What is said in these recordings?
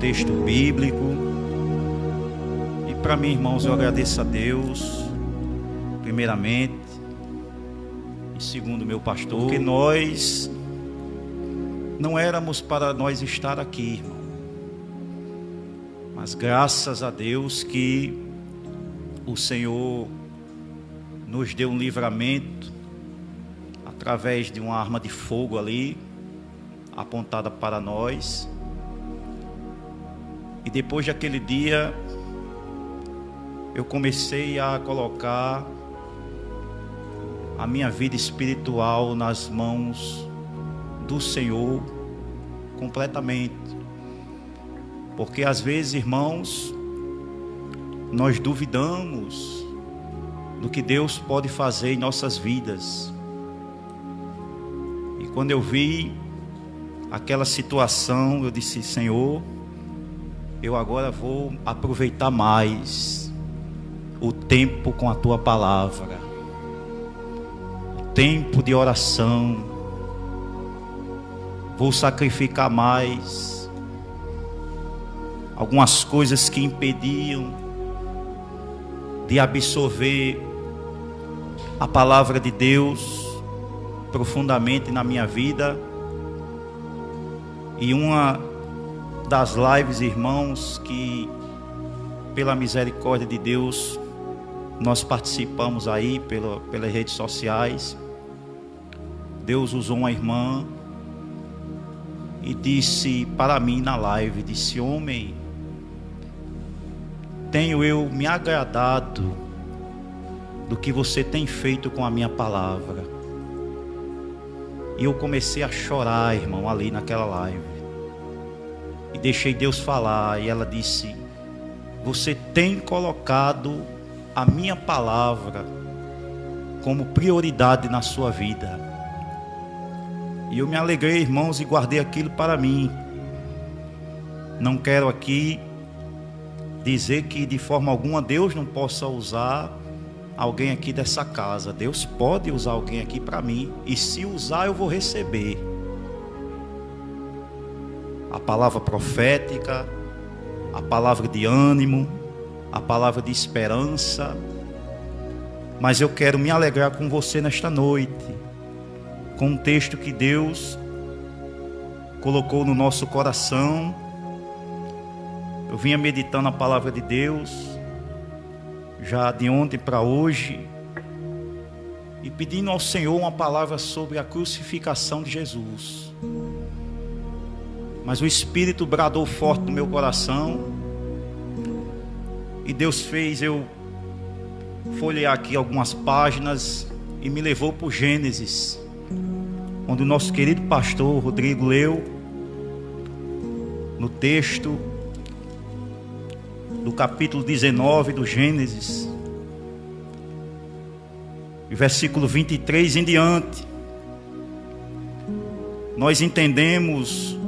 texto bíblico. E para mim, irmãos, eu agradeço a Deus, primeiramente, e segundo meu pastor, porque nós não éramos para nós estar aqui, irmão. Mas graças a Deus que o Senhor nos deu um livramento através de uma arma de fogo ali, apontada para nós. E depois daquele dia, eu comecei a colocar a minha vida espiritual nas mãos do Senhor completamente. Porque às vezes, irmãos, nós duvidamos do que Deus pode fazer em nossas vidas. E quando eu vi aquela situação, eu disse: Senhor, eu agora vou aproveitar mais o tempo com a Tua palavra, o tempo de oração. Vou sacrificar mais algumas coisas que impediam de absorver a palavra de Deus profundamente na minha vida. E uma das lives, irmãos, que pela misericórdia de Deus nós participamos aí pelas redes sociais, Deus usou uma irmã e disse para mim na live, disse: homem, tenho eu me agradado do que você tem feito com a minha palavra. E eu comecei a chorar, irmão, ali naquela live. E deixei Deus falar. E ela disse: você tem colocado a minha palavra como prioridade na sua vida. E eu me alegrei, irmãos, e guardei aquilo para mim. Não quero aqui dizer que de forma alguma Deus não possa usar alguém aqui dessa casa. Deus pode usar alguém aqui para mim, e se usar eu vou receber a palavra profética, a palavra de ânimo, a palavra de esperança. Mas eu quero me alegrar com você nesta noite, com um texto que Deus colocou no nosso coração. Eu vinha meditando a palavra de Deus já de ontem para hoje, e pedindo ao Senhor uma palavra sobre a crucificação de Jesus. Mas o Espírito bradou forte no meu coração, e Deus fez eu folhear aqui algumas páginas e me levou para o Gênesis, onde o nosso querido pastor Rodrigo leu no texto do capítulo 19 do Gênesis, versículo 23 em diante. Nós entendemos,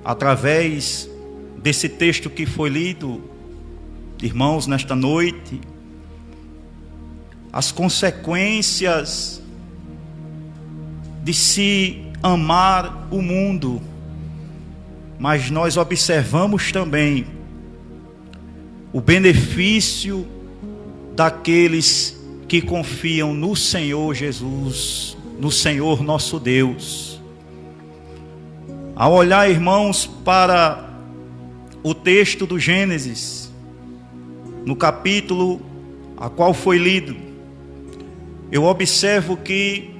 através desse texto que foi lido, irmãos, nesta noite, as consequências de se amar o mundo. Mas nós observamos também o benefício daqueles que confiam no Senhor Jesus, no Senhor nosso Deus. Ao olhar, irmãos, para o texto do Gênesis, no capítulo a qual foi lido, eu observo que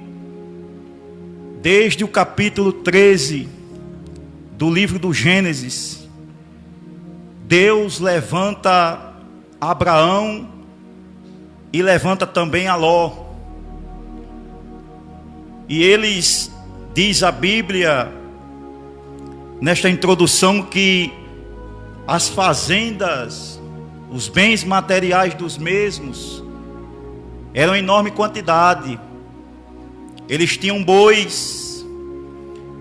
desde o capítulo 13 do livro do Gênesis, Deus levanta Abraão e levanta também a Ló. E eles, diz a Bíblia, nesta introdução, que as fazendas, os bens materiais dos mesmos, eram em enorme quantidade. Eles tinham bois,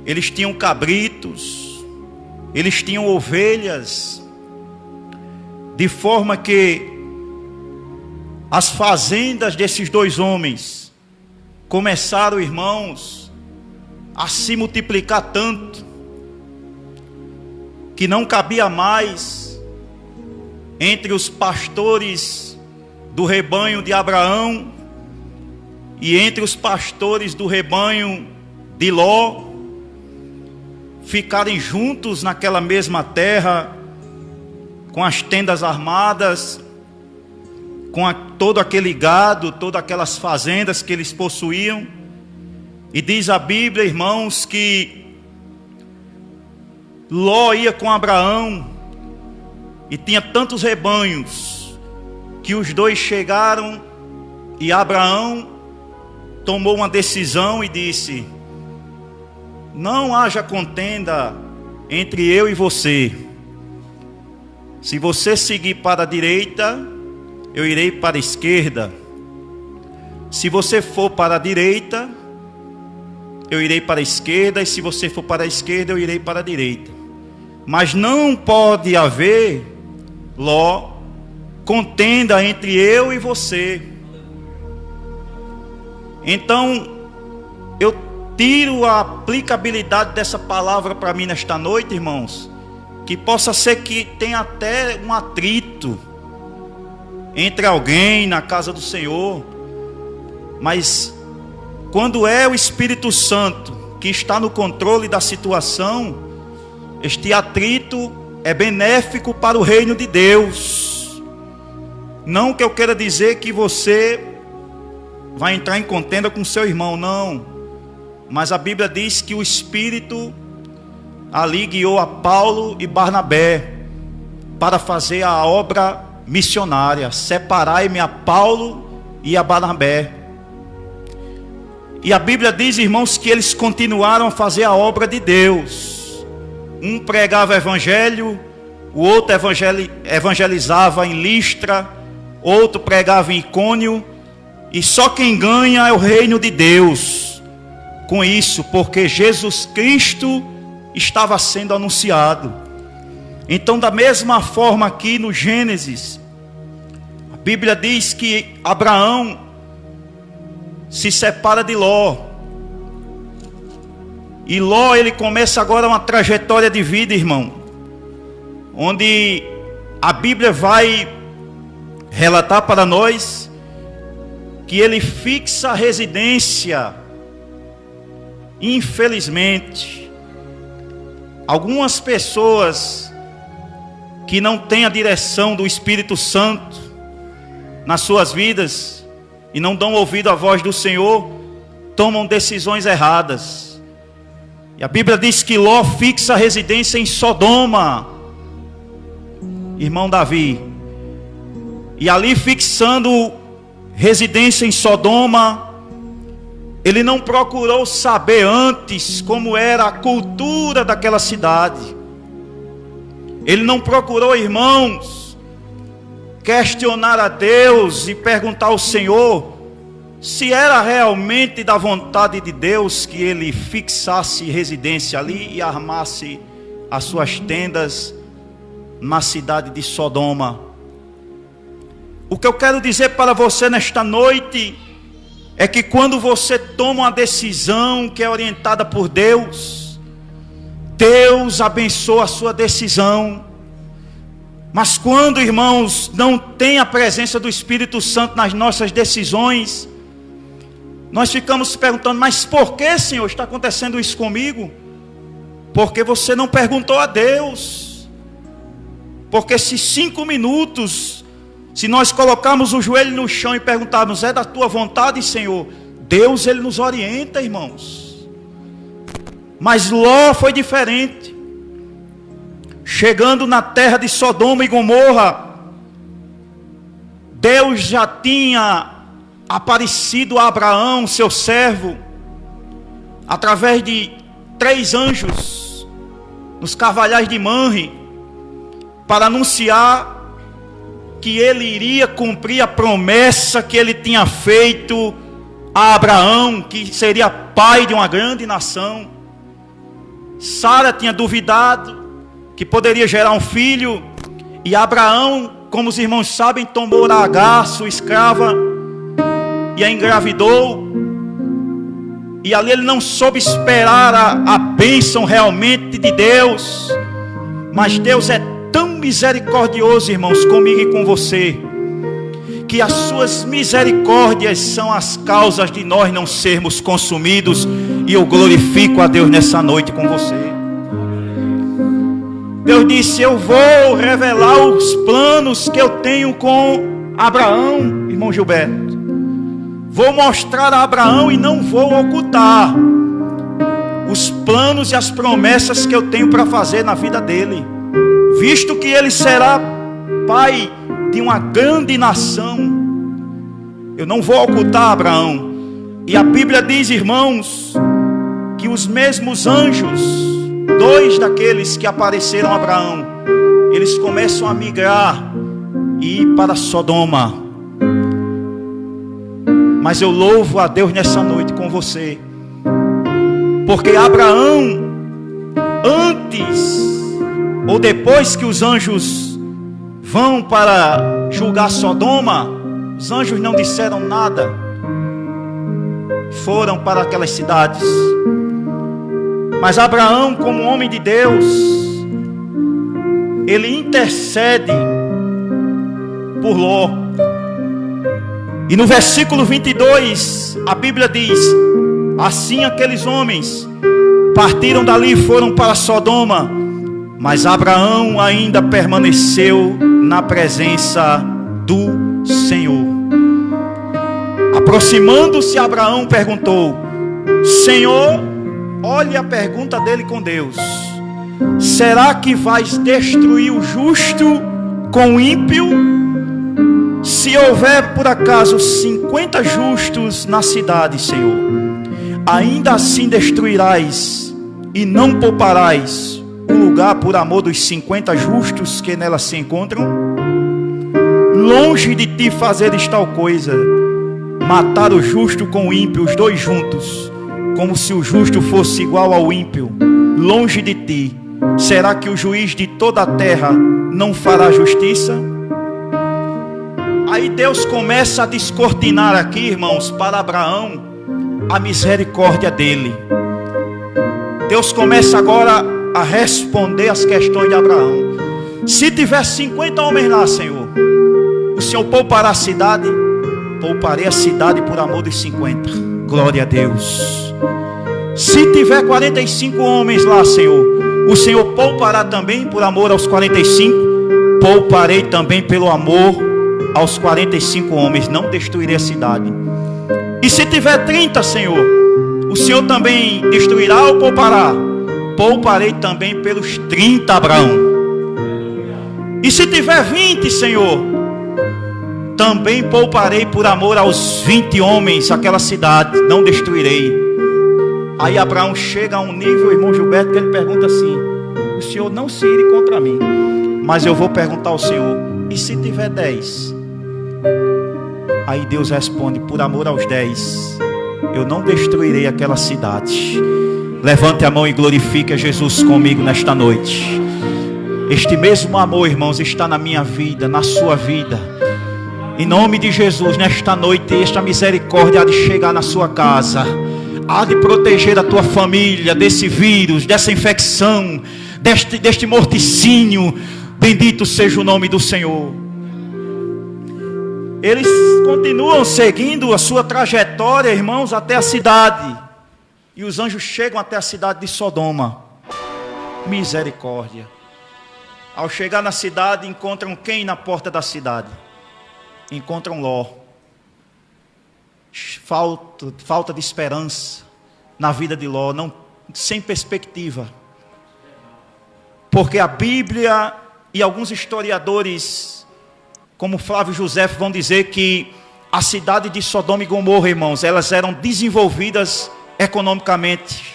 eles tinham cabritos, eles tinham ovelhas, de forma que as fazendas desses dois homens começaram, irmãos, a se multiplicar tanto, que não cabia mais entre os pastores do rebanho de Abraão e entre os pastores do rebanho de Ló ficarem juntos naquela mesma terra, com as tendas armadas, com todo aquele gado, todas aquelas fazendas que eles possuíam. E diz a Bíblia, irmãos, que Ló ia com Abraão e tinha tantos rebanhos que os dois chegaram e Abraão tomou uma decisão e disse: não haja contenda entre eu e você. Se você seguir para a direita, eu irei para a esquerda. Se você for para a direita, eu irei para a esquerda. E se você for para a esquerda, eu irei para a direita. Mas não pode haver, Ló, contenda entre eu e você. Então, eu tiro a aplicabilidade dessa palavra para mim nesta noite, irmãos, que possa ser que tenha até um atrito entre alguém na casa do Senhor, mas quando é o Espírito Santo que está no controle da situação, este atrito é benéfico para o reino de Deus. Não que eu queira dizer que você vai entrar em contenda com seu irmão, não. Mas a Bíblia diz que o Espírito ali guiou a Paulo e Barnabé para fazer a obra missionária. Separai-me a Paulo e a Barnabé. E a Bíblia diz, irmãos, que eles continuaram a fazer a obra de Deus. Um pregava o evangelho, o outro evangelizava em Listra, outro pregava em Icônio. E só quem ganha é o reino de Deus com isso, porque Jesus Cristo estava sendo anunciado. Então, da mesma forma aqui no Gênesis, a Bíblia diz que Abraão se separa de Ló. E Ló, ele começa agora uma trajetória de vida, irmão, onde a Bíblia vai relatar para nós que ele fixa a residência. Infelizmente, algumas pessoas que não têm a direção do Espírito Santo nas suas vidas e não dão ouvido à voz do Senhor, tomam decisões erradas. E a Bíblia diz que Ló fixa a residência em Sodoma, irmão Davi. E ali, fixando residência em Sodoma, ele não procurou saber antes como era a cultura daquela cidade. Ele não procurou, irmãos, questionar a Deus e perguntar ao Senhor se era realmente da vontade de Deus que ele fixasse residência ali e armasse as suas tendas na cidade de Sodoma. O que eu quero dizer para você nesta noite é que quando você toma uma decisão que é orientada por Deus, Deus abençoa a sua decisão. Mas quando, irmãos, não tem a presença do Espírito Santo nas nossas decisões, nós ficamos perguntando: mas por que, Senhor, está acontecendo isso comigo? Porque você não perguntou a Deus. Porque se 5 minutos, se nós colocarmos o joelho no chão e perguntarmos: é da tua vontade, Senhor? Deus, ele nos orienta, irmãos. Mas Ló foi diferente. Chegando na terra de Sodoma e Gomorra, Deus já tinha aparecido a Abraão, seu servo, através de 3 anjos nos carvalhais de Manre, para anunciar que ele iria cumprir a promessa que ele tinha feito a Abraão, que seria pai de uma grande nação. Sara tinha duvidado que poderia gerar um filho, e Abraão, como os irmãos sabem, tomou Agar, sua escrava, e a engravidou. E ali ele não soube esperar a bênção realmente de Deus. Mas Deus é tão misericordioso, irmãos, comigo e com você, que as suas misericórdias são as causas de nós não sermos consumidos. E eu glorifico a Deus nessa noite com você. Deus disse: eu vou revelar os planos que eu tenho com Abraão, irmão Gilberto. Vou mostrar a Abraão e não vou ocultar os planos e as promessas que eu tenho para fazer na vida dele, visto que ele será pai de uma grande nação. Eu não vou ocultar Abraão. E a Bíblia diz, irmãos, que os mesmos anjos, 2 daqueles que apareceram a Abraão, eles começam a migrar e ir para Sodoma. Mas eu louvo a Deus nessa noite com você, porque Abraão, antes ou depois que os anjos vão para julgar Sodoma, os anjos não disseram nada, foram para aquelas cidades. Mas Abraão, como homem de Deus, ele intercede por Ló. E no versículo 22, a Bíblia diz: assim aqueles homens partiram dali e foram para Sodoma, mas Abraão ainda permaneceu na presença do Senhor. Aproximando-se, Abraão perguntou: Senhor, olhe a pergunta dele com Deus, será que vais destruir o justo com o ímpio? Se houver por acaso 50 justos na cidade, Senhor, ainda assim destruirás e não pouparás o lugar por amor dos 50 justos que nela se encontram? Longe de ti fazeres tal coisa, matar o justo com o ímpio, os dois juntos, como se o justo fosse igual ao ímpio. Longe de ti. Será que o juiz de toda a terra não fará justiça? Aí Deus começa a descortinar aqui, irmãos, para Abraão, a misericórdia dele. Deus começa agora a responder as questões de Abraão. Se tiver 50 homens lá, Senhor, o Senhor poupará a cidade? Pouparei a cidade por amor dos 50. Glória a Deus. Se tiver 45 homens lá, Senhor, o Senhor poupará também por amor aos 45? Pouparei também pelo amor aos 45 homens, não destruirei a cidade. E se tiver 30, Senhor, o Senhor também destruirá ou poupará? Pouparei também pelos 30, Abraão. E se tiver 20, Senhor, também pouparei por amor aos 20 homens aquela cidade, não destruirei. Aí Abraão chega a um nível, irmão Gilberto, que ele pergunta assim: o Senhor não se ire contra mim, mas eu vou perguntar ao Senhor, e se tiver 10? Aí Deus responde: por amor aos 10, eu não destruirei aquela cidade. Levante a mão e glorifique a Jesus comigo nesta noite. Este mesmo amor, irmãos, está na minha vida, na sua vida. Em nome de Jesus, nesta noite, esta misericórdia há de chegar na sua casa, há de proteger a tua família desse vírus, dessa infecção, deste morticínio. Bendito seja o nome do Senhor. Eles continuam seguindo a sua trajetória, irmãos, até a cidade. E os anjos chegam até a cidade de Sodoma. Misericórdia. Ao chegar na cidade, encontram quem na porta da cidade? Encontram Ló. Falta de esperança na vida de Ló, não, sem perspectiva. Porque a Bíblia e alguns historiadores, como Flávio José, vão dizer que a cidade de Sodoma e Gomorra, irmãos, elas eram desenvolvidas economicamente,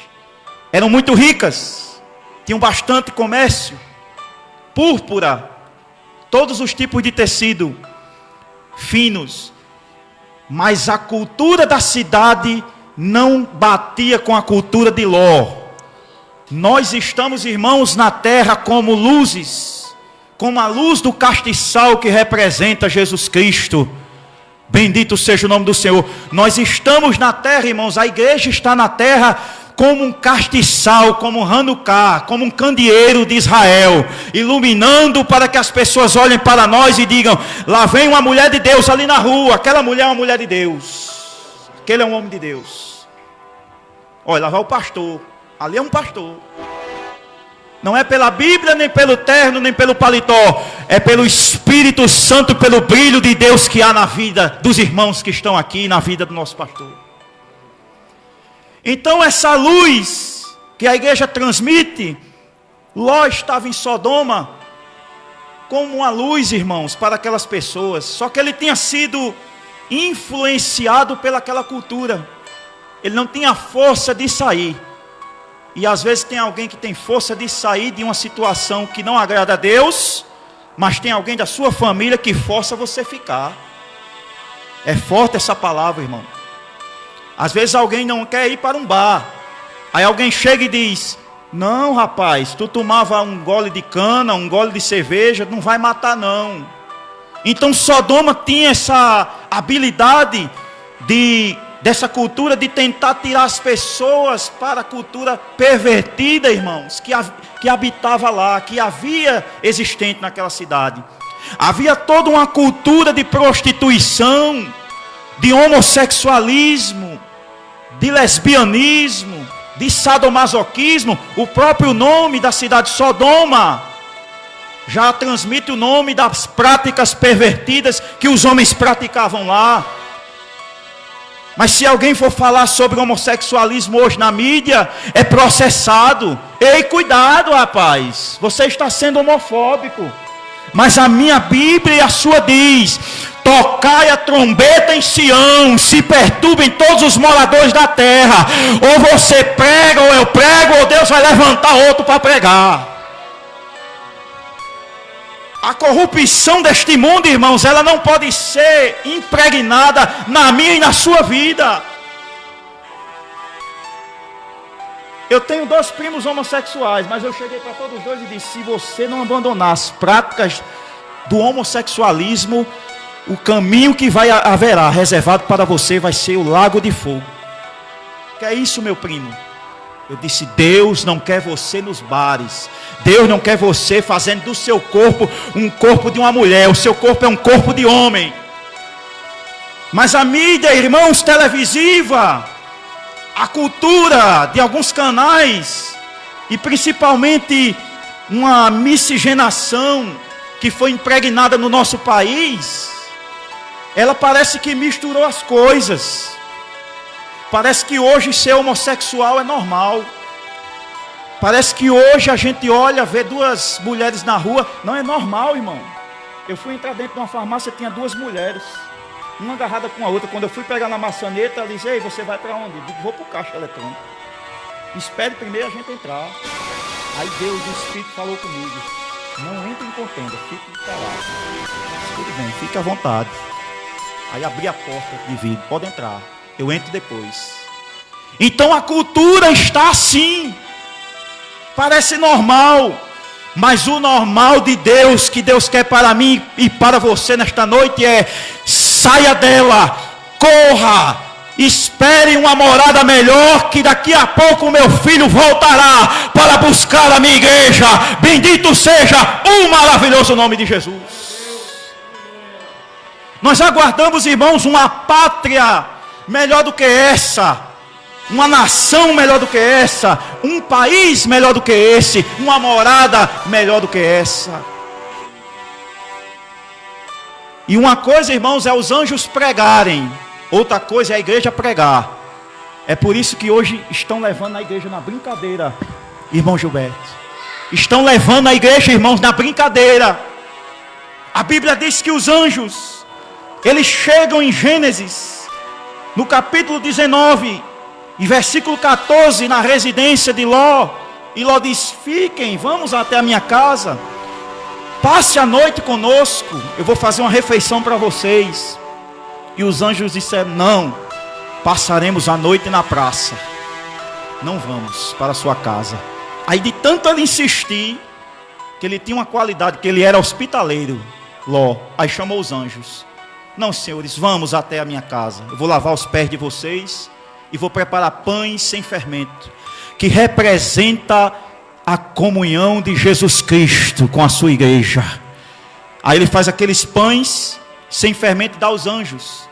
eram muito ricas, tinham bastante comércio, púrpura, todos os tipos de tecido finos, mas a cultura da cidade não batia com a cultura de Ló. Nós estamos, irmãos, na terra como luzes, como a luz do castiçal que representa Jesus Cristo. Bendito seja o nome do Senhor. Nós estamos na terra, irmãos, a igreja está na terra como um castiçal, como um Hanukkah, como um candeeiro de Israel, iluminando para que as pessoas olhem para nós e digam: lá vem uma mulher de Deus ali na rua, aquela mulher é uma mulher de Deus, aquele é um homem de Deus. Olha, lá vai o pastor, ali é um pastor. Não é pela Bíblia, nem pelo terno, nem pelo paletó, é pelo Espírito Santo, pelo brilho de Deus que há na vida dos irmãos que estão aqui, na vida do nosso pastor. Então essa luz que a igreja transmite, Ló estava em Sodoma como uma luz, irmãos, para aquelas pessoas. Só que ele tinha sido influenciado pelaquela cultura. Ele não tinha força de sair. E às vezes tem alguém que tem força de sair de uma situação que não agrada a Deus, mas tem alguém da sua família que força você ficar. É forte essa palavra, irmão. Às vezes alguém não quer ir para um bar. Aí alguém chega e diz: não, rapaz, tu tomava um gole de cana, um gole de cerveja, não vai matar não. Então Sodoma tinha essa habilidade dessa cultura de tentar tirar as pessoas para a cultura pervertida, irmãos, que habitava lá, que havia existente naquela cidade. Havia toda uma cultura de prostituição, de homossexualismo, de lesbianismo, de sadomasoquismo. O próprio nome da cidade Sodoma já transmite o nome das práticas pervertidas que os homens praticavam lá. Mas se alguém for falar sobre homossexualismo hoje na mídia, é processado. Ei, cuidado, rapaz, você está sendo homofóbico. Mas a minha Bíblia e a sua diz: tocai a trombeta em Sião, se perturbem todos os moradores da terra. Ou você prega, ou eu prego, ou Deus vai levantar outro para pregar. A corrupção deste mundo, irmãos, ela não pode ser impregnada na minha e na sua vida. Eu tenho 2 primos homossexuais, mas eu cheguei para todos os dois e disse: se você não abandonar as práticas do homossexualismo, o caminho que haverá reservado para você vai ser o lago de fogo. Que é isso, meu primo? Eu disse: Deus não quer você nos bares. Deus não quer você fazendo do seu corpo um corpo de uma mulher. O seu corpo é um corpo de homem. Mas a mídia, irmãos, televisiva, a cultura de alguns canais, e principalmente uma miscigenação que foi impregnada no nosso país, ela parece que misturou as coisas. Parece que hoje ser homossexual é normal. Parece que hoje a gente olha, vê 2 mulheres na rua, não é normal, irmão. Eu fui entrar dentro de uma farmácia, tinha 2 mulheres, uma agarrada com a outra. Quando eu fui pegar na maçaneta, ela disse: ei, você vai para onde? Eu digo: vou para o caixa eletrônico. Espere primeiro a gente entrar. Aí Deus, o Espírito, falou comigo: não entre em contenda, fique calado. Tudo bem, fique à vontade. Aí abri a porta de vidro: pode entrar, eu entro depois. Então a cultura está assim. Parece normal, mas o normal de Deus, que Deus quer para mim e para você nesta noite, é: saia dela, corra, espere uma morada melhor, que daqui a pouco o meu filho voltará para buscar a minha igreja. Bendito seja o maravilhoso nome de Jesus. Nós aguardamos, irmãos, uma pátria melhor do que essa, uma nação melhor do que essa, um país melhor do que esse, uma morada melhor do que essa. E uma coisa, irmãos, é os anjos pregarem, outra coisa é a igreja pregar. É por isso que hoje estão levando a igreja na brincadeira, irmão Gilberto. Estão levando a igreja, irmãos, na brincadeira. A Bíblia diz que os anjos, eles chegam em Gênesis, no capítulo 19, e versículo 14, na residência de Ló. E Ló diz: fiquem, vamos até a minha casa, passe a noite conosco, eu vou fazer uma refeição para vocês. E os anjos disseram: não, passaremos a noite na praça, não vamos para a sua casa. Aí de tanto ele insistir, que ele tinha uma qualidade, que ele era hospitaleiro, Ló, aí chamou os anjos: não, senhores, vamos até a minha casa, eu vou lavar os pés de vocês e vou preparar pães sem fermento. que representa a comunhão de Jesus Cristo com a sua igreja. Aí ele faz aqueles pães sem fermento e dá aos anjos.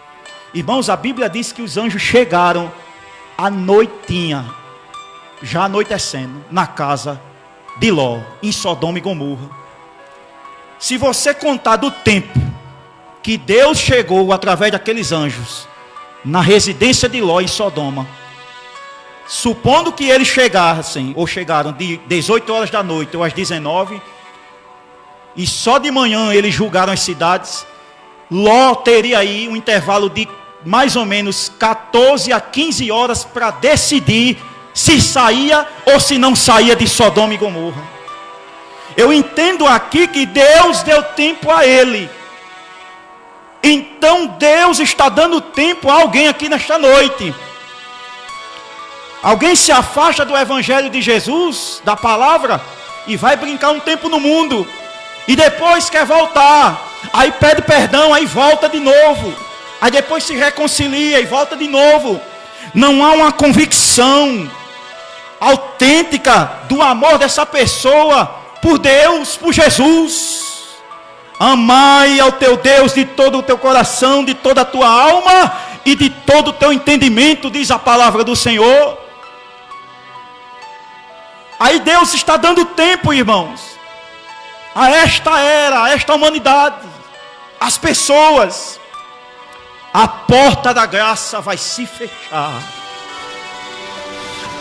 Irmãos, a Bíblia diz que os anjos chegaram à noitinha, já anoitecendo, na casa de Ló, em Sodoma e Gomorra. Se você contar do tempo que Deus chegou através daqueles anjos na residência de Ló em Sodoma, supondo que eles chegassem, ou chegaram de 18 horas da noite ou às 19, e só de manhã eles julgaram as cidades, Ló teria aí um intervalo de mais ou menos 14 a 15 horas para decidir se saía ou se não saía de Sodoma e Gomorra. Eu entendo aqui que Deus deu tempo a ele. Então Deus está dando tempo a alguém aqui nesta noite. Alguém se afasta do Evangelho de Jesus, da palavra, e vai brincar um tempo no mundo. E depois quer voltar. Aí pede perdão, aí volta de novo. Aí depois se reconcilia e volta de novo. Não há uma convicção autêntica do amor dessa pessoa por Deus, por Jesus. Amai ao teu Deus de todo o teu coração, de toda a tua alma e de todo o teu entendimento, diz a palavra do Senhor. Aí Deus está dando tempo, irmãos, a esta era, a esta humanidade, as pessoas. A porta da graça vai se fechar.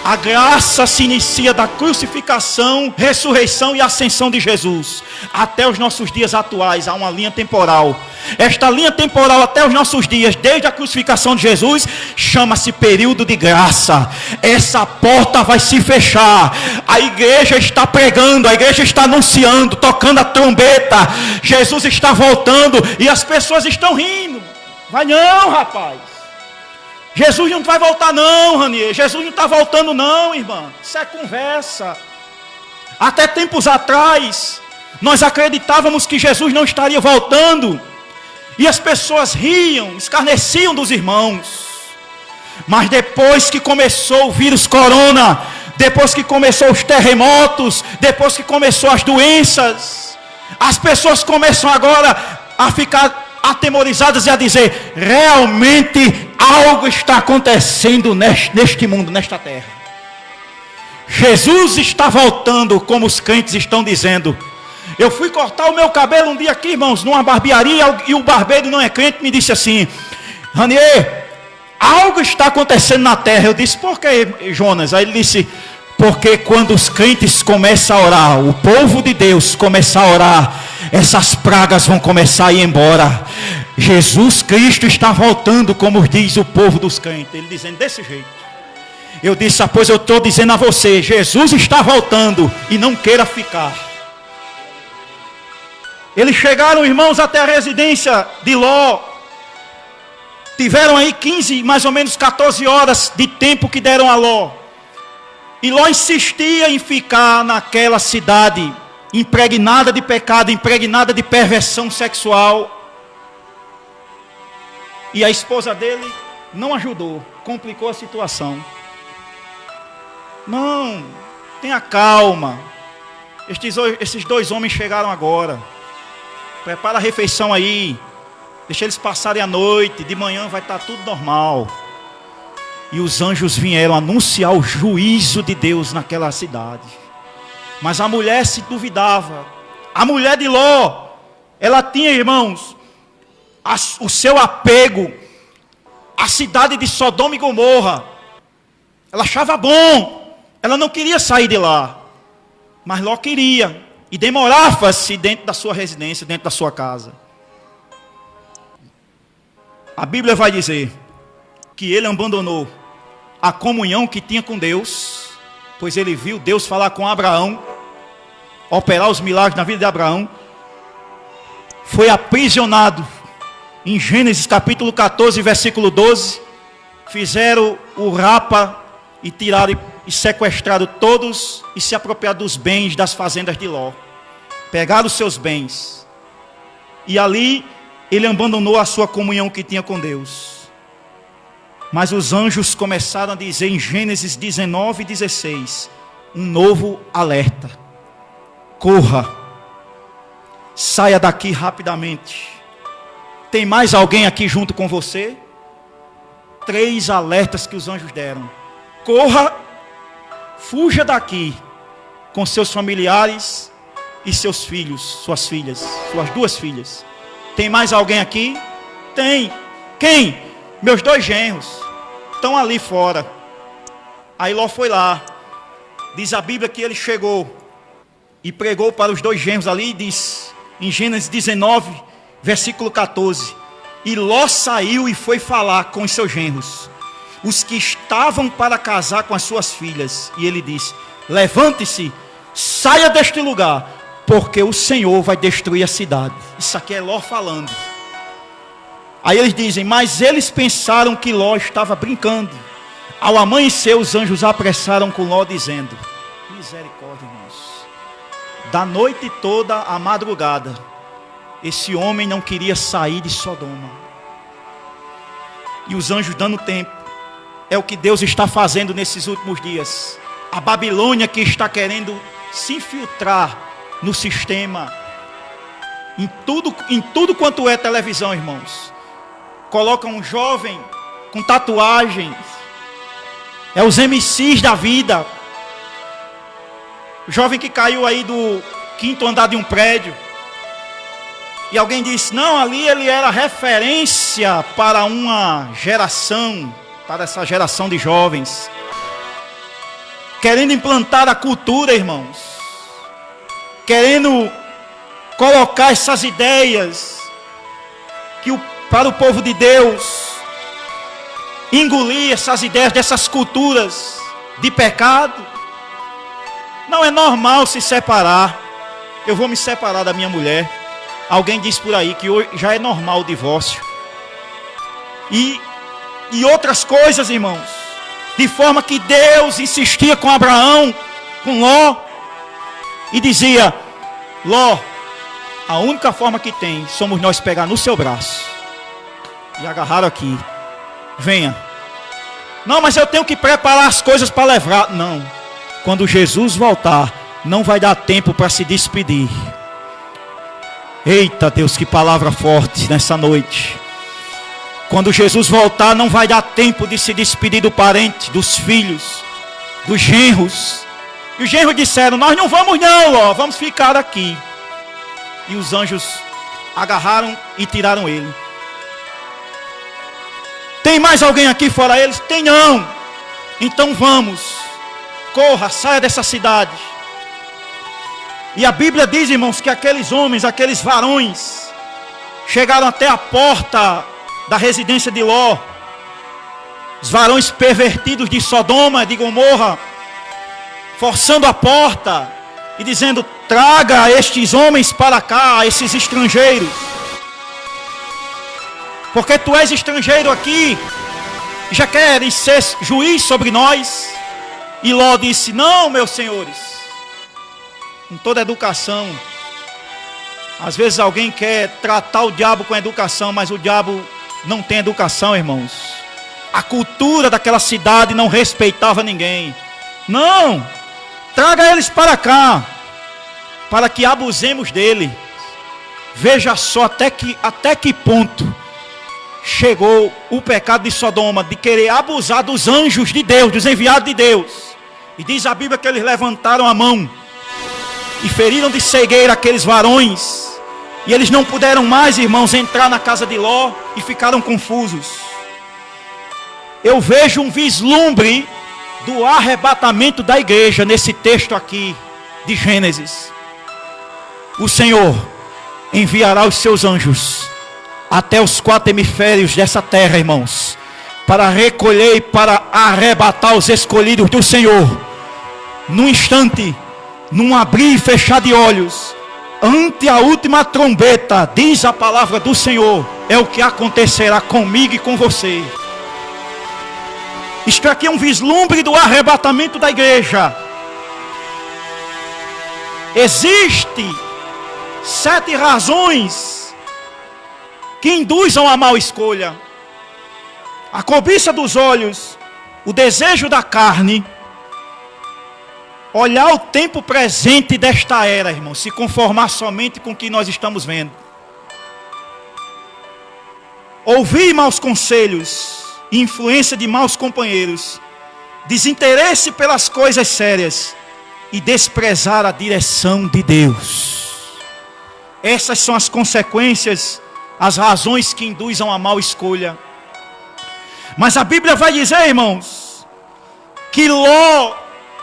A graça se inicia da crucificação, ressurreição e ascensão de Jesus. Até os nossos dias atuais, há uma linha temporal. Esta linha temporal até os nossos dias, desde a crucificação de Jesus, chama-se período de graça. Essa porta vai se fechar. A igreja está pregando, a igreja está anunciando, tocando a trombeta. Jesus está voltando e as pessoas estão rindo. Vai não, rapaz. Jesus não vai voltar não, Ranier. Jesus não está voltando não, irmã. Isso é conversa. Até tempos atrás, nós acreditávamos que Jesus não estaria voltando. E as pessoas riam, escarneciam dos irmãos. Mas depois que começou o vírus corona, depois que começou os terremotos, depois que começou as doenças, as pessoas começam agora a ficar atemorizadas e a dizer: realmente algo está acontecendo neste mundo, nesta terra. Jesus está voltando, como os crentes estão dizendo. Eu fui cortar o meu cabelo um dia aqui, irmãos, numa barbearia, e o barbeiro não é crente, me disse assim: Ranier, algo está acontecendo na terra. Eu disse: por que, Jonas? Aí ele disse: porque quando os crentes começam a orar, o povo de Deus começa a orar, essas pragas vão começar a ir embora. Jesus Cristo está voltando, como diz o povo dos crentes. Ele dizendo desse jeito. Eu disse: pois eu estou dizendo a você, Jesus está voltando e não queira ficar. Eles chegaram, irmãos, até a residência de Ló. Tiveram aí 15, mais ou menos 14 horas de tempo que deram a Ló. E Ló insistia em ficar naquela cidade, impregnada de pecado, impregnada de perversão sexual. E a esposa dele não ajudou, complicou a situação. Não, tenha calma. Esses dois homens chegaram agora. Prepara a refeição aí. Deixa eles passarem a noite. De manhã vai estar tudo normal. E os anjos vieram anunciar o juízo de Deus naquela cidade. Mas a mulher se duvidava. A mulher de Ló, ela tinha, irmãos, o seu apego à cidade de Sodoma e Gomorra. Ela achava bom. Ela não queria sair de lá. Mas Ló queria. E demorava-se dentro da sua residência, dentro da sua casa. A Bíblia vai dizer que ele abandonou a comunhão que tinha com Deus, pois ele viu Deus falar com Abraão, operar os milagres na vida de Abraão. Foi aprisionado. Em Gênesis capítulo 14, versículo 12, fizeram o rapa e tiraram e sequestraram todos e se apropriaram dos bens das fazendas de Ló. Pegaram os seus bens. E ali ele abandonou a sua comunhão que tinha com Deus. Mas os anjos começaram a dizer em Gênesis 19:16, um novo alerta: corra, saia daqui rapidamente. Tem mais alguém aqui junto com você? 3 alertas que os anjos deram: corra, fuja daqui com seus familiares e seus filhos, suas filhas, suas 2 filhas. Tem mais alguém aqui? Tem. Quem? Meus 2 genros estão ali fora. Aí Ló foi lá. Diz a Bíblia que ele chegou e pregou para os 2 genros ali, e diz em Gênesis 19, versículo 14: e Ló saiu e foi falar com os seus genros, os que estavam para casar com as suas filhas. E ele disse: levante-se, saia deste lugar, porque o Senhor vai destruir a cidade. Isso aqui é Ló falando. Aí eles dizem: mas eles pensaram que Ló estava brincando. Ao amanhecer, os anjos apressaram com Ló, dizendo: misericórdia, irmãos, da noite toda à madrugada, esse homem não queria sair de Sodoma. E os anjos dando tempo. É o que Deus está fazendo nesses últimos dias. A Babilônia que está querendo se infiltrar no sistema, em tudo quanto é televisão, irmãos. Coloca um jovem com tatuagens, é os MCs da vida. O jovem que caiu aí do 5º andar de um prédio, e alguém disse: não, ali ele era referência para uma geração, para essa geração de jovens, querendo implantar a cultura, irmãos, querendo colocar essas ideias para o povo de Deus, engolir essas ideias dessas culturas de pecado. Não é normal se separar. Eu vou me separar da minha mulher. Alguém diz por aí que hoje já é normal o divórcio. E outras coisas, irmãos. De forma que Deus insistia com Abraão, com Ló, e dizia: Ló, a única forma que tem somos nós pegar no seu braço e agarrar aqui. Venha. Não, mas eu tenho que preparar as coisas para levar. Não. Quando Jesus voltar, não vai dar tempo para se despedir. Eita Deus, que palavra forte nessa noite. Quando Jesus voltar, não vai dar tempo de se despedir do parente, dos filhos, dos genros. E os genros disseram: nós não vamos não, Ló, vamos ficar aqui. E os anjos agarraram e tiraram ele. Tem mais alguém aqui fora eles? Tem não. Então vamos. Corra, saia dessa cidade. E a Bíblia diz, irmãos, que aqueles homens, aqueles varões, chegaram até a porta da residência de Ló. Os varões pervertidos de Sodoma, de Gomorra, forçando a porta e dizendo: traga estes homens para cá, esses estrangeiros, porque tu és estrangeiro aqui, já queres ser juiz sobre nós. E Ló disse: não, meus senhores. Com toda educação, às vezes alguém quer tratar o diabo com educação, mas o diabo não tem educação, irmãos. A cultura daquela cidade não respeitava ninguém. Não, traga eles para cá, para que abusemos dele. Veja só até que ponto chegou o pecado de Sodoma, de querer abusar dos anjos de Deus, dos enviados de Deus. E diz a Bíblia que eles levantaram a mão e feriram de cegueira aqueles varões. E eles não puderam mais, irmãos, entrar na casa de Ló e ficaram confusos. Eu vejo um vislumbre do arrebatamento da igreja nesse texto aqui de Gênesis. O Senhor enviará os seus anjos até os 4 hemisférios dessa terra, irmãos, para recolher e para arrebatar os escolhidos do Senhor. Num instante, num abrir e fechar de olhos, ante a última trombeta, diz a palavra do Senhor, é o que acontecerá comigo e com você. Isto aqui é um vislumbre do arrebatamento da igreja. Existem 7 razões que induzam a mal escolha. A cobiça dos olhos, o desejo da carne, olhar o tempo presente desta era, irmão, se conformar somente com o que nós estamos vendo. Ouvir maus conselhos, influência de maus companheiros, desinteresse pelas coisas sérias e desprezar a direção de Deus. Essas são as consequências, as razões que induzem a mal escolha. Mas a Bíblia vai dizer, irmãos, que Ló,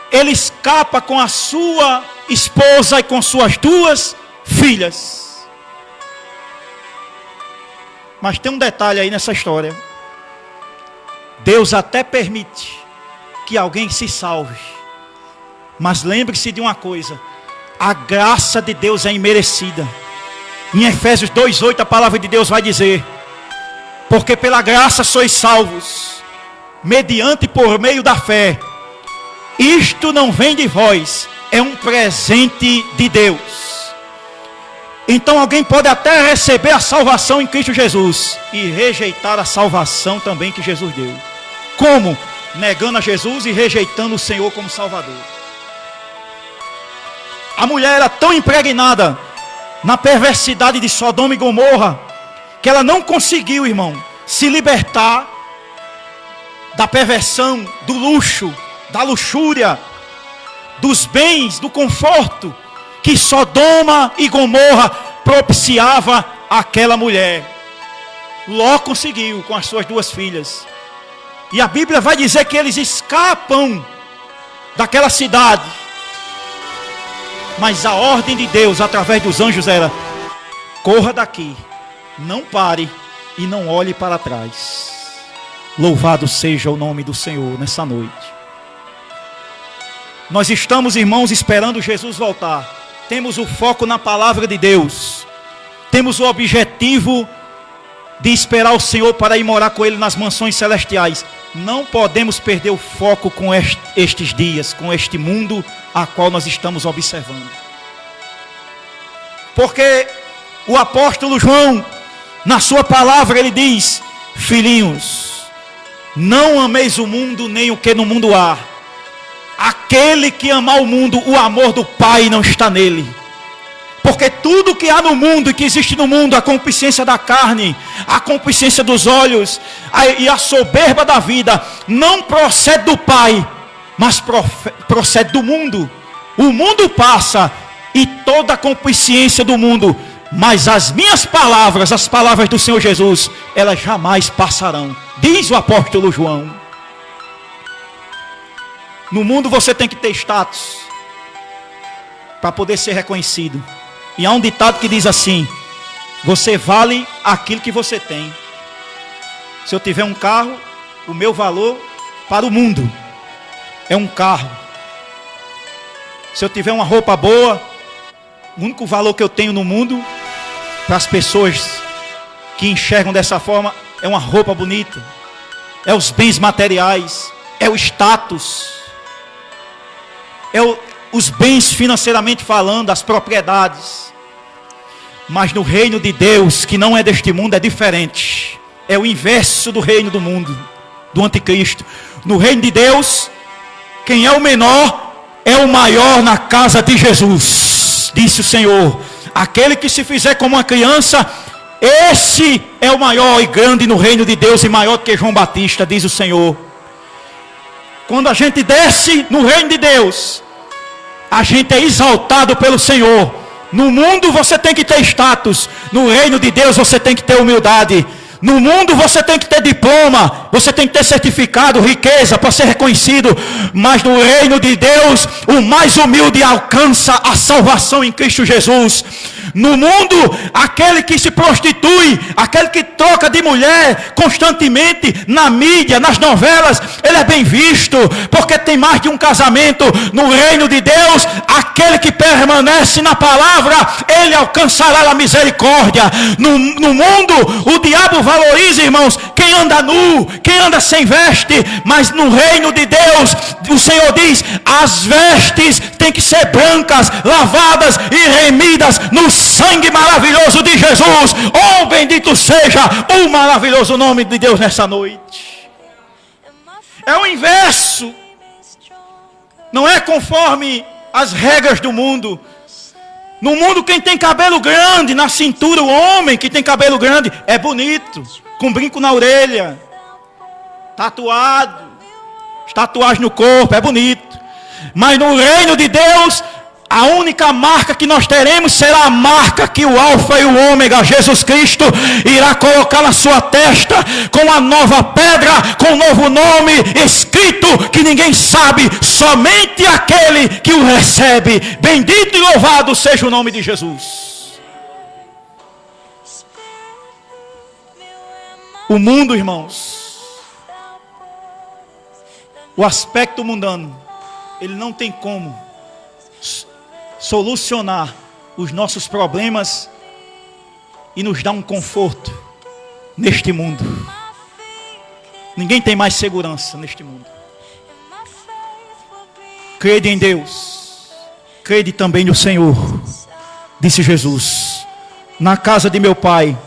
ele escapa com a sua esposa e com suas 2 filhas. Mas tem um detalhe aí nessa história. Deus até permite que alguém se salve. Mas lembre-se de uma coisa: a graça de Deus é imerecida. Em Efésios 2:8 a palavra de Deus vai dizer: porque pela graça sois salvos, mediante por meio da fé. Isto não vem de vós, é um presente de Deus. Então alguém pode até receber a salvação em Cristo Jesus e rejeitar a salvação também que Jesus deu. Como? Negando a Jesus e rejeitando o Senhor como Salvador. A mulher era tão impregnada na perversidade de Sodoma e Gomorra, que ela não conseguiu, irmão, se libertar da perversão, do luxo, da luxúria, dos bens, do conforto que Sodoma e Gomorra propiciava àquela mulher. Ló conseguiu com as suas 2 filhas. E a Bíblia vai dizer que eles escapam daquela cidade. Mas a ordem de Deus através dos anjos era: corra daqui, não pare e não olhe para trás. Louvado seja o nome do Senhor nessa noite. Nós estamos, irmãos, esperando Jesus voltar. Temos o foco na palavra de Deus. Temos o objetivo de esperar o Senhor para ir morar com Ele nas mansões celestiais. Não podemos perder o foco com estes dias, com este mundo a qual nós estamos observando. Porque o apóstolo João, na sua palavra, ele diz: filhinhos, não ameis o mundo nem o que no mundo há. Aquele que amar o mundo, o amor do Pai não está nele. Porque tudo que há no mundo e que existe no mundo, a concupiscência da carne, a concupiscência dos olhos e a soberba da vida, não procede do Pai, mas procede do mundo. O mundo passa e toda a concupiscência do mundo, mas as minhas palavras, as palavras do Senhor Jesus, elas jamais passarão, diz o apóstolo João. No mundo você tem que ter status para poder ser reconhecido. E há um ditado que diz assim: você vale aquilo que você tem. Se eu tiver um carro, o meu valor para o mundo é um carro. Se eu tiver uma roupa boa, o único valor que eu tenho no mundo, para as pessoas que enxergam dessa forma, é uma roupa bonita, é os bens materiais, é o status, os bens financeiramente falando, as propriedades. Mas no reino de Deus, que não é deste mundo, é diferente. É o inverso do reino do mundo, do anticristo. No reino de Deus, quem é o menor é o maior na casa de Jesus, disse o Senhor. Aquele que se fizer como uma criança, esse é o maior e grande no reino de Deus, e maior que João Batista, diz o Senhor. Quando a gente desce no reino de Deus, a gente é exaltado pelo Senhor. No mundo você tem que ter status, no reino de Deus você tem que ter humildade. No mundo você tem que ter diploma, você tem que ter certificado, riqueza para ser reconhecido. Mas no reino de Deus, o mais humilde alcança a salvação em Cristo Jesus. No mundo, aquele que se prostitui, aquele que troca de mulher constantemente na mídia, nas novelas, ele é bem visto, porque tem mais de um casamento. No reino de Deus, aquele que permanece na palavra, ele alcançará a misericórdia. No mundo, o diabo valoriza, irmãos, quem anda nu, quem anda sem veste. Mas no reino de Deus, o Senhor diz: as vestes têm que ser brancas, lavadas e remidas no sangue maravilhoso de Jesus. Oh, bendito seja o maravilhoso nome de Deus nessa noite. É o inverso. Não é conforme as regras do mundo. No mundo, quem tem cabelo grande na cintura, o homem que tem cabelo grande, é bonito, com brinco na orelha, tatuado, tatuagem no corpo, é bonito. Mas no reino de Deus, a única marca que nós teremos será a marca que o Alfa e o Ômega, Jesus Cristo, irá colocar na sua testa, com a nova pedra, com o novo nome escrito, que ninguém sabe, somente aquele que o recebe. Bendito e louvado seja o nome de Jesus. O mundo, irmãos, o aspecto mundano, ele não tem como solucionar os nossos problemas e nos dar um conforto neste mundo. Ninguém tem mais segurança neste mundo. Crede em Deus, crede também no Senhor. Disse Jesus: na casa de meu Pai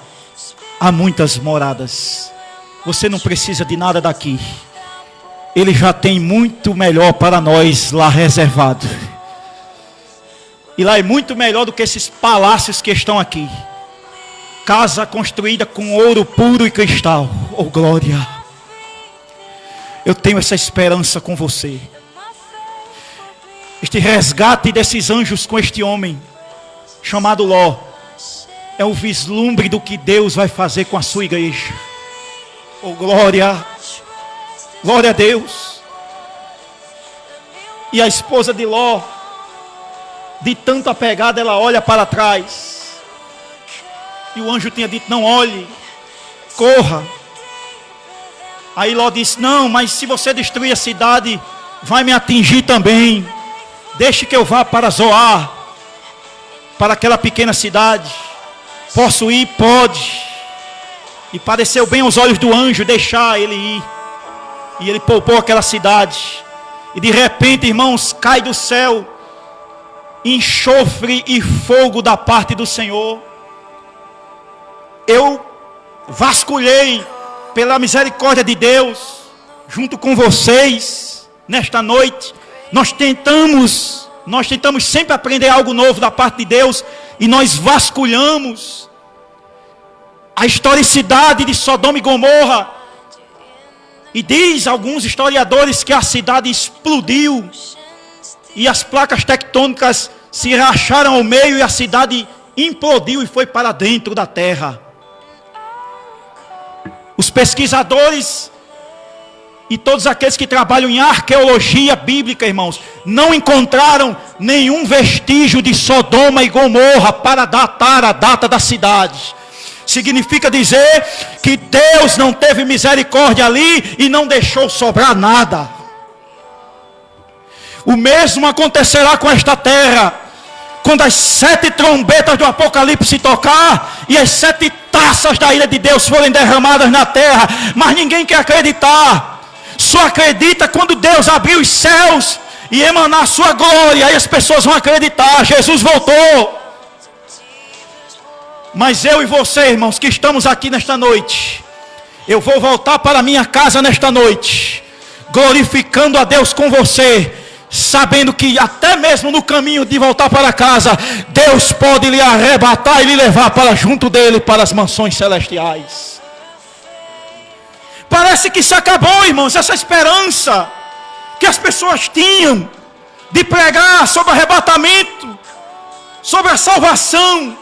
há muitas moradas. Você não precisa de nada daqui. Ele já tem muito melhor para nós lá reservado. E lá é muito melhor do que esses palácios que estão aqui. Casa construída com ouro puro e cristal. Oh glória! Eu tenho essa esperança com você. Este resgate desses anjos com este homem chamado Ló é o vislumbre do que Deus vai fazer com a sua igreja. Oh glória! Glória a Deus! E a esposa de Ló, de tanto apegada, ela olha para trás. E o anjo tinha dito: não olhe, corra. Aí Ló disse: não, mas se você destruir a cidade, vai me atingir também. Deixe que eu vá para Zoar, para aquela pequena cidade. Posso ir? Pode. E pareceu bem aos olhos do anjo deixar ele ir. E ele poupou aquela cidade. E de repente, irmãos, cai do céu enxofre e fogo da parte do Senhor. Eu vasculhei pela misericórdia de Deus, junto com vocês, nesta noite. Nós tentamos sempre aprender algo novo da parte de Deus, e nós vasculhamos a historicidade de Sodoma e Gomorra. E diz alguns historiadores que a cidade explodiu, e as placas tectônicas se racharam ao meio, e a cidade implodiu e foi para dentro da terra. Os pesquisadores e todos aqueles que trabalham em arqueologia bíblica, irmãos, não encontraram nenhum vestígio de Sodoma e Gomorra para datar a data da cidade. Significa dizer que Deus não teve misericórdia ali e não deixou sobrar nada. O mesmo acontecerá com esta terra, quando as 7 trombetas do Apocalipse tocar, e as 7 taças da ira de Deus forem derramadas na terra. Mas ninguém quer acreditar. Só acredita quando Deus abrir os céus e emanar a sua glória, aí as pessoas vão acreditar. Jesus voltou. Mas eu e você, irmãos, que estamos aqui nesta noite, eu vou voltar para minha casa nesta noite, glorificando a Deus com você, sabendo que até mesmo no caminho de voltar para casa, Deus pode lhe arrebatar e lhe levar para junto dele, para as mansões celestiais. Parece que se acabou, irmãos, essa esperança que as pessoas tinham de pregar sobre arrebatamento, sobre a salvação,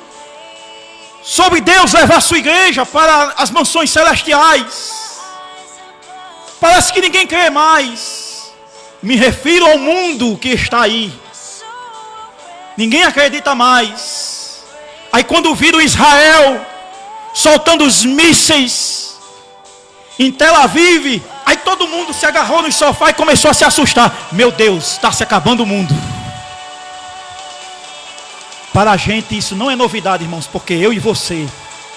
sobre Deus levar a sua igreja para as mansões celestiais. Parece que ninguém crê mais. Me refiro ao mundo que está aí. Ninguém acredita mais. Aí quando viram Israel soltando os mísseis em Tel Aviv, aí todo mundo se agarrou no sofá e começou a se assustar. Meu Deus, está se acabando o mundo. Para a gente isso não é novidade, irmãos, porque eu e você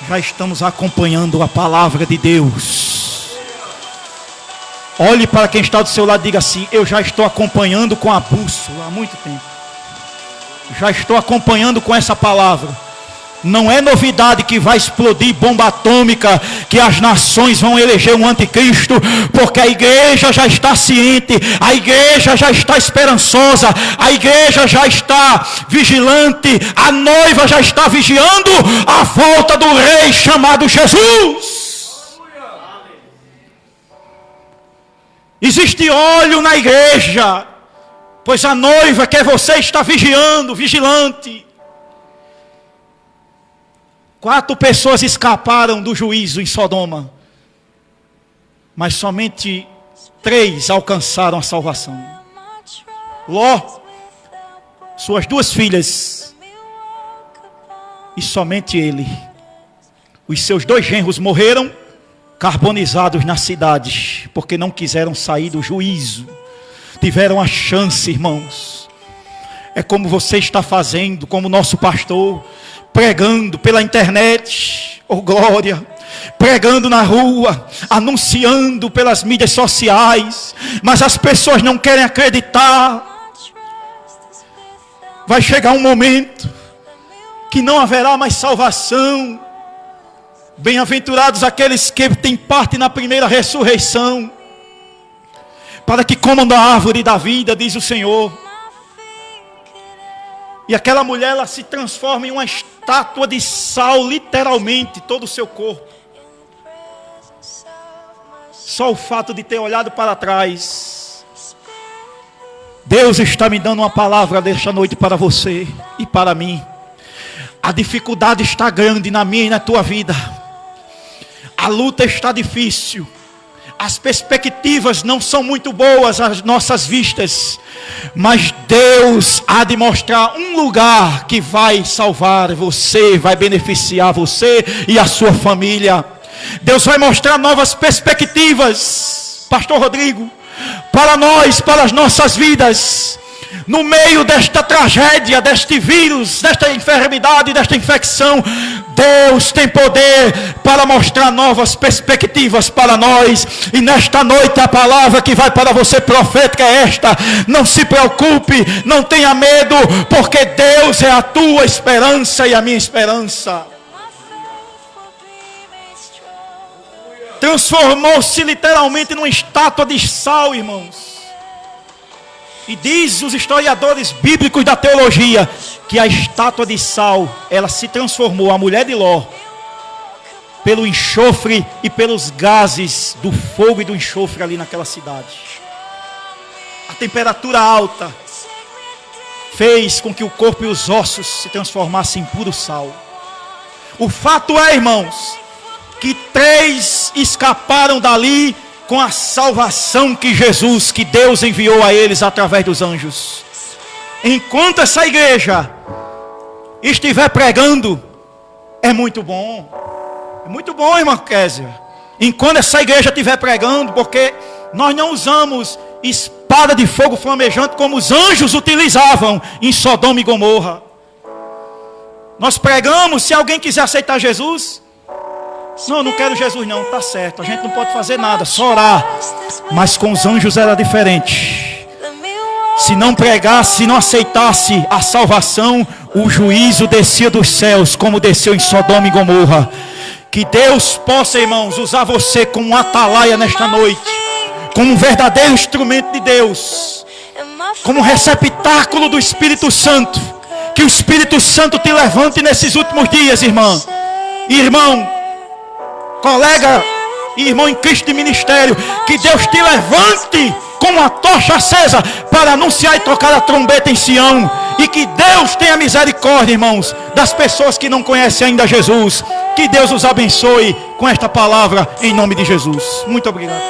já estamos acompanhando a palavra de Deus. Olhe para quem está do seu lado e diga assim: eu já estou acompanhando com a bússola há muito tempo. Já estou acompanhando com essa palavra. Não é novidade que vai explodir bomba atômica, que as nações vão eleger um anticristo, porque a igreja já está ciente, a igreja já está esperançosa, a igreja já está vigilante, a noiva já está vigiando a volta do rei chamado Jesus. Existe óleo na igreja, pois a noiva que é você está vigiando, vigilante. 4 pessoas escaparam do juízo em Sodoma, mas somente 3 alcançaram a salvação. Ló, suas 2 filhas, e somente ele. Os seus 2 genros morreram carbonizados na cidade, porque não quiseram sair do juízo. Tiveram a chance, irmãos. É como você está fazendo, como nosso pastor, pregando pela internet, oh glória, pregando na rua, anunciando pelas mídias sociais, mas as pessoas não querem acreditar. Vai chegar um momento que não haverá mais salvação. Bem-aventurados aqueles que têm parte na primeira ressurreição, para que comam da árvore da vida, diz o Senhor. E aquela mulher, ela se transforma em uma estátua de sal, literalmente, todo o seu corpo. Só o fato de ter olhado para trás. Deus está me dando uma palavra desta noite para você e para mim. A dificuldade está grande na minha e na tua vida. A luta está difícil. As perspectivas não são muito boas às nossas vistas, mas Deus há de mostrar um lugar que vai salvar você, vai beneficiar você e a sua família. Deus vai mostrar novas perspectivas, Pastor Rodrigo, para nós, para as nossas vidas. No meio desta tragédia, deste vírus, desta enfermidade, desta infecção, Deus tem poder para mostrar novas perspectivas para nós. E nesta noite a palavra que vai para você, profética, é esta: não se preocupe, não tenha medo, porque Deus é a tua esperança e a minha esperança. Transformou-se literalmente numa estátua de sal, irmãos. E diz os historiadores bíblicos da teologia que a estátua de sal, ela se transformou, a mulher de Ló, pelo enxofre e pelos gases do fogo e do enxofre ali naquela cidade. A temperatura alta fez com que o corpo e os ossos se transformassem em puro sal. O fato é, irmãos, que 3 escaparam dali com a salvação que Jesus, que Deus enviou a eles através dos anjos. Enquanto essa igreja estiver pregando, é muito bom. É muito bom, irmã Késia. Enquanto essa igreja estiver pregando, porque nós não usamos espada de fogo flamejante como os anjos utilizavam em Sodoma e Gomorra. Nós pregamos, se alguém quiser aceitar Jesus, não quero Jesus não, tá certo, a gente não pode fazer nada, só orar. Mas com os anjos era diferente. Se não pregasse, se não aceitasse a salvação, o juízo descia dos céus, como desceu em Sodoma e Gomorra. Que Deus possa, irmãos, usar você como um atalaia nesta noite, como um verdadeiro instrumento de Deus, como um receptáculo do Espírito Santo. Que o Espírito Santo te levante nesses últimos dias, irmã, irmão, colega e irmão em Cristo de ministério. Que Deus te levante com uma tocha acesa para anunciar e tocar a trombeta em Sião. E que Deus tenha misericórdia, irmãos, das pessoas que não conhecem ainda Jesus. Que Deus os abençoe com esta palavra em nome de Jesus. Muito obrigado.